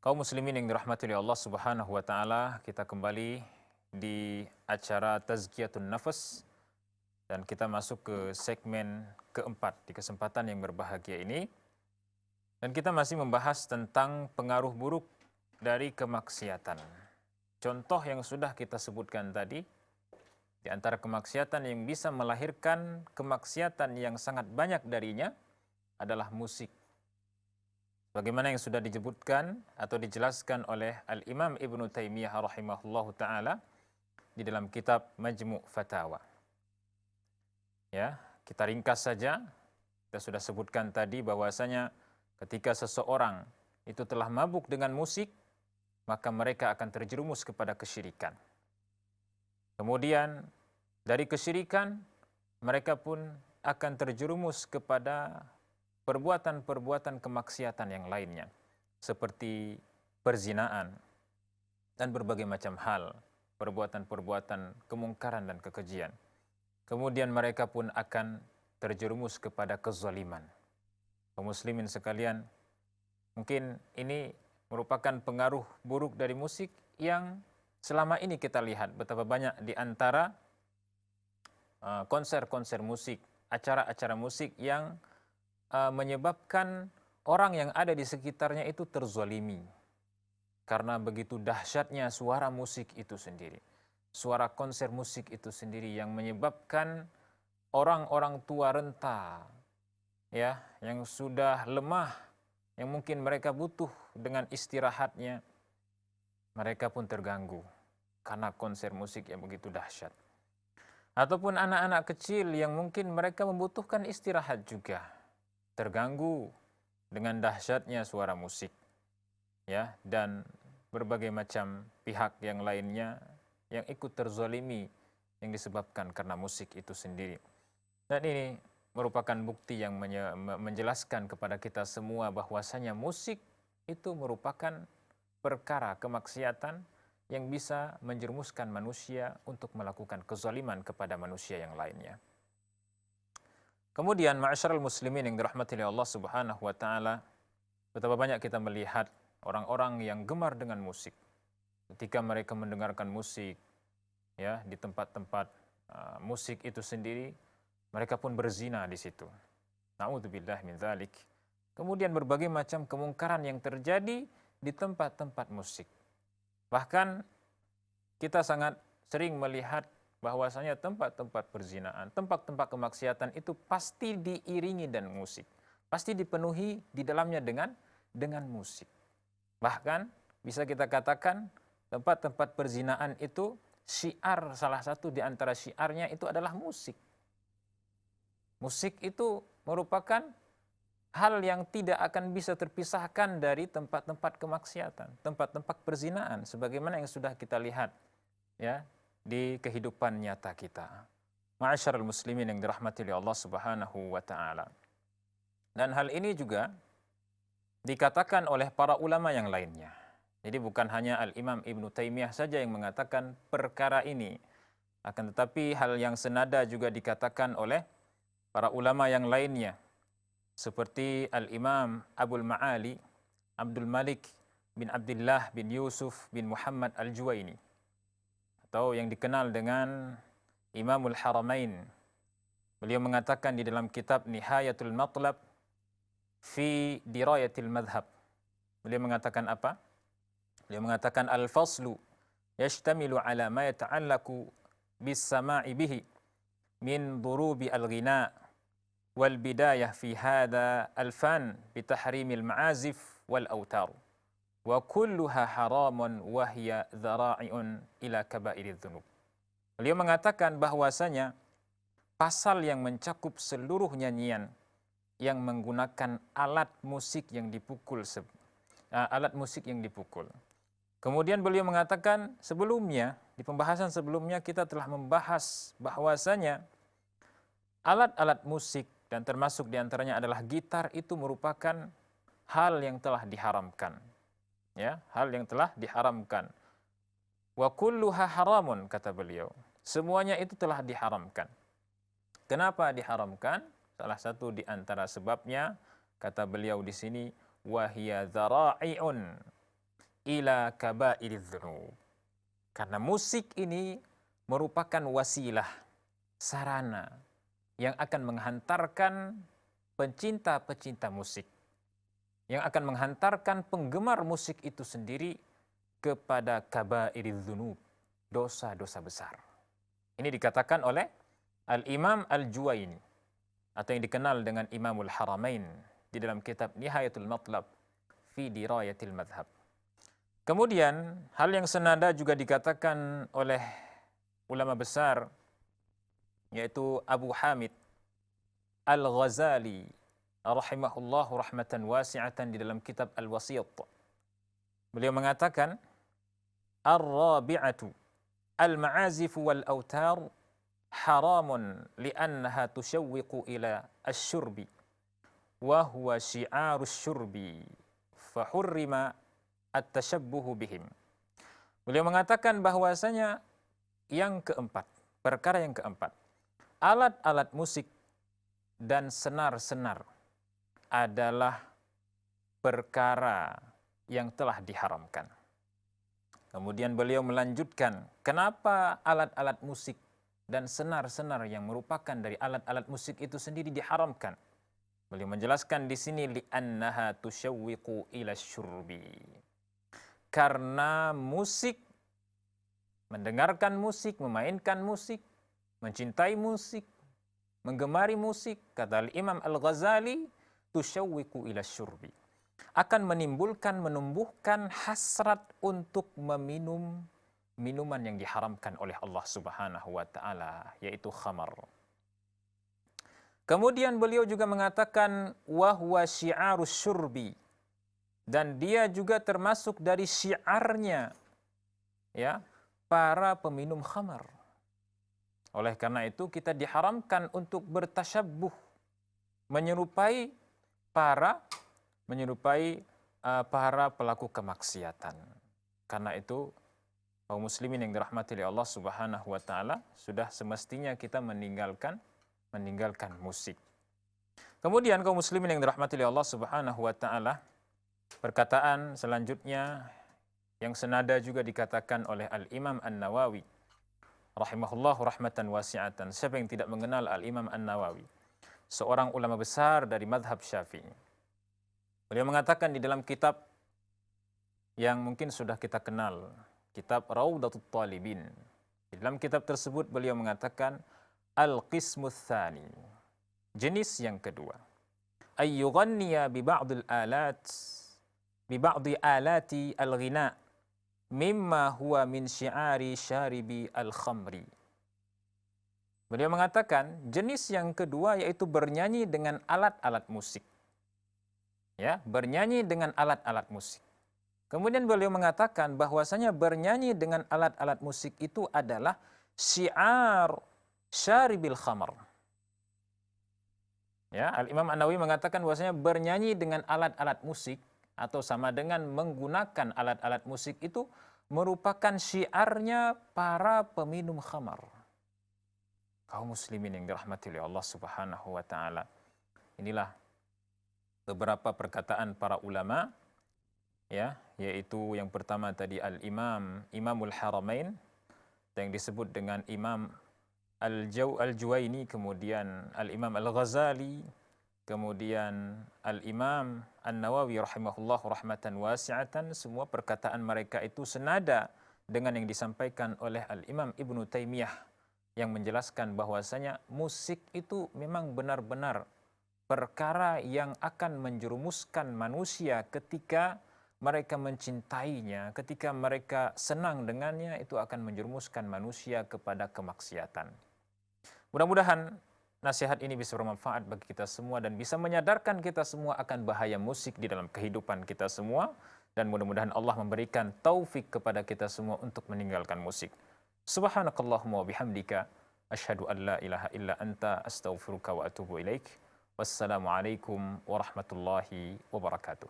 Kaum muslimin yang dirahmati oleh Allah Subhanahu wa taala, kita kembali di acara Tazkiyatun Nafas dan kita masuk ke segmen keempat di kesempatan yang berbahagia ini. Dan kita masih membahas tentang pengaruh buruk dari kemaksiatan. Contoh yang sudah kita sebutkan tadi, di antara kemaksiatan yang bisa melahirkan kemaksiatan yang sangat banyak darinya adalah musik. Bagaimana yang sudah disebutkan atau dijelaskan oleh Al-Imam Ibnu Taimiyah rahimahullahu taala di dalam kitab Majmu' Fatawa. Ya, kita ringkas saja. Kita sudah sebutkan tadi bahwasanya ketika seseorang itu telah mabuk dengan musik, maka mereka akan terjerumus kepada kesyirikan. Kemudian dari kesyirikan mereka pun akan terjerumus kepada perbuatan-perbuatan kemaksiatan yang lainnya, seperti perzinaan dan berbagai macam hal, perbuatan-perbuatan kemungkaran dan kekejian. Kemudian mereka pun akan terjerumus kepada kezaliman. Kaum muslimin sekalian, mungkin ini merupakan pengaruh buruk dari musik yang selama ini kita lihat betapa banyak di antara konser-konser musik, acara-acara musik yang menyebabkan orang yang ada di sekitarnya itu terzalimi. Karena begitu dahsyatnya suara musik itu sendiri. Suara konser musik itu sendiri yang menyebabkan orang-orang tua renta, ya, yang sudah lemah, yang mungkin mereka butuh dengan istirahatnya, mereka pun terganggu karena konser musik yang begitu dahsyat. Ataupun anak-anak kecil yang mungkin mereka membutuhkan istirahat juga, terganggu dengan dahsyatnya suara musik, ya, dan berbagai macam pihak yang lainnya yang ikut terzalimi yang disebabkan karena musik itu sendiri. Dan ini merupakan bukti yang menjelaskan kepada kita semua bahwasanya musik itu merupakan perkara kemaksiatan yang bisa menjerumuskan manusia untuk melakukan kezaliman kepada manusia yang lainnya. Kemudian ma'asyiral muslimin yang dirahmati oleh Allah Subhanahu wa taala, betapa banyak kita melihat orang-orang yang gemar dengan musik. Ketika mereka mendengarkan musik, ya, di tempat-tempat musik itu sendiri, mereka pun berzina di situ. Na'udzubillah min dzalik. Kemudian berbagai macam kemungkaran yang terjadi di tempat-tempat musik. Bahkan kita sangat sering melihat bahwasanya tempat-tempat perzinaan, tempat-tempat kemaksiatan itu pasti diiringi dan musik. Pasti dipenuhi di dalamnya dengan musik. Bahkan bisa kita katakan tempat-tempat perzinaan itu syiar, salah satu di antara syiarnya itu adalah musik. Musik itu merupakan hal yang tidak akan bisa terpisahkan dari tempat-tempat kemaksiatan, tempat-tempat perzinaan sebagaimana yang sudah kita lihat, ya, di kehidupan nyata kita. Ma'asyiral muslimin yang dirahmati oleh Allah Subhanahu wa taala. Dan hal ini juga dikatakan oleh para ulama yang lainnya. Jadi bukan hanya Al-Imam Ibnu Taimiyah saja yang mengatakan perkara ini, akan tetapi hal yang senada juga dikatakan oleh para ulama yang lainnya, seperti Al-Imam Abul Ma'ali Abdul Malik bin Abdullah bin Yusuf bin Muhammad Al-Juwaini, atau yang dikenal dengan Imamul Haramain. Beliau mengatakan di dalam kitab Nihayatul Matlab fi Dirayatil Madhab. Beliau mengatakan apa? Beliau mengatakan al-faslu yashtamilu ala ma yata'allaku bis-sama'i bihi min durubi al-ghina wal bidayah fi hadha al-fan bi tahrimil ma'azif wal autar. Wa kulluha haramun wa hiya dzara'i'un ila kaba'iridz dzunub. Beliau mengatakan bahwasanya pasal yang mencakup seluruh nyanyian yang menggunakan alat musik yang dipukul, Kemudian beliau mengatakan sebelumnya, di pembahasan sebelumnya kita telah membahas bahwasanya alat-alat musik dan termasuk diantaranya adalah gitar itu merupakan hal yang telah diharamkan. Ya, hal yang telah diharamkan. Wa kulluha haramun, kata beliau. Semuanya itu telah diharamkan. Kenapa diharamkan? Salah satu di antara sebabnya, kata beliau di sini, wahiya dzara'i'un. ila kaba'iriz dzunub. Karena musik ini merupakan wasilah, sarana yang akan menghantarkan pencinta-pencinta musik, yang akan menghantarkan penggemar musik itu sendiri kepada kaba'iriz dzunub, dosa-dosa besar. Ini dikatakan oleh Al-Imam Al-Juwaini atau yang dikenal dengan Imamul Haramain di dalam kitab Nihayatul Matlab fi Dirayatil Madhab. Kemudian hal yang senada juga dikatakan oleh ulama besar yaitu Abu Hamid Al-Ghazali rahimahullahu rahmatan wasi'atan di dalam kitab Al-Wasiyat. Beliau mengatakan ar-rabi'atu al-ma'azif wal autar haramun li'annaha tushawwiqu ila asy-syurbi wa huwa syi'arus syurbi fa hurrima at-tashabbuhu bihim. Beliau mengatakan bahwasanya yang keempat, perkara yang keempat, alat-alat musik dan senar-senar adalah perkara yang telah diharamkan. Kemudian beliau melanjutkan, kenapa alat-alat musik dan senar-senar yang merupakan dari alat-alat musik itu sendiri diharamkan? Beliau menjelaskan di sini li'annaha tusyawwiqu ila syurbi. Karena musik, mendengarkan musik, memainkan musik, mencintai musik, menggemari musik, kata Imam Al-Ghazali, tusyawwiqu ila syurbi, akan menimbulkan, menumbuhkan hasrat untuk meminum minuman yang diharamkan oleh Allah Subhanahu wa taala, yaitu khamar. Kemudian beliau juga mengatakan wa huwa syi'arus syurbi, dan dia juga termasuk dari syiarnya ya para peminum khamar. Oleh karena itu kita diharamkan untuk bertasyabbuh, menyerupai para pelaku kemaksiatan. Karena itu kaum muslimin yang dirahmati oleh Allah Subhanahu wa taala, sudah semestinya kita meninggalkan musik. Kemudian kaum muslimin yang dirahmati oleh Allah Subhanahu wa taala, perkataan selanjutnya yang senada juga dikatakan oleh Al-Imam An-Nawawi rahimahullahu rahmatan wasi'atan. Siapa yang tidak mengenal Al-Imam An-Nawawi, seorang ulama besar dari mazhab Syafi'i. Beliau mengatakan di dalam kitab yang mungkin sudah kita kenal, kitab Raudatul Talibin. Di dalam kitab tersebut beliau mengatakan al-qismus tsani, jenis yang kedua, ayyughanniya bi ba'dhi alati al-ghina mimma huwa min syi'ari syaribi al-khamri. Beliau mengatakan jenis yang kedua yaitu bernyanyi dengan alat-alat musik. Ya, bernyanyi dengan alat-alat musik. Kemudian beliau mengatakan bahwasanya bernyanyi dengan alat-alat musik itu adalah syiar syaribil khamar. Ya, Al-Imam An-Nawawi mengatakan bahwasanya bernyanyi dengan alat-alat musik atau sama dengan menggunakan alat-alat musik itu merupakan syiarnya para peminum khamar. Kaum muslimin yang dirahmati oleh Allah Subhanahu wa taala. Inilah beberapa perkataan para ulama, ya, yaitu yang pertama tadi Imamul Haramain yang disebut dengan Imam Al-Juwaini, kemudian Al-Imam Al-Ghazali, kemudian Al-Imam An-Nawawi rahimahullahu rahmatan wasi'atan. Semua perkataan mereka itu senada dengan yang disampaikan oleh Al-Imam Ibnu Taimiyah yang menjelaskan bahwasanya musik itu memang benar-benar perkara yang akan menjerumuskan manusia ketika mereka mencintainya, ketika mereka senang dengannya, itu akan menjerumuskan manusia kepada kemaksiatan. Mudah-mudahan nasihat ini bisa bermanfaat bagi kita semua dan bisa menyadarkan kita semua akan bahaya musik di dalam kehidupan kita semua, dan mudah-mudahan Allah memberikan taufik kepada kita semua untuk meninggalkan musik. Subhanakallahumma wa bihamdika asyhadu an la ilaha illa anta astaghfiruka wa atubu ilaik. Wassalamualaikum warahmatullahi wabarakatuh.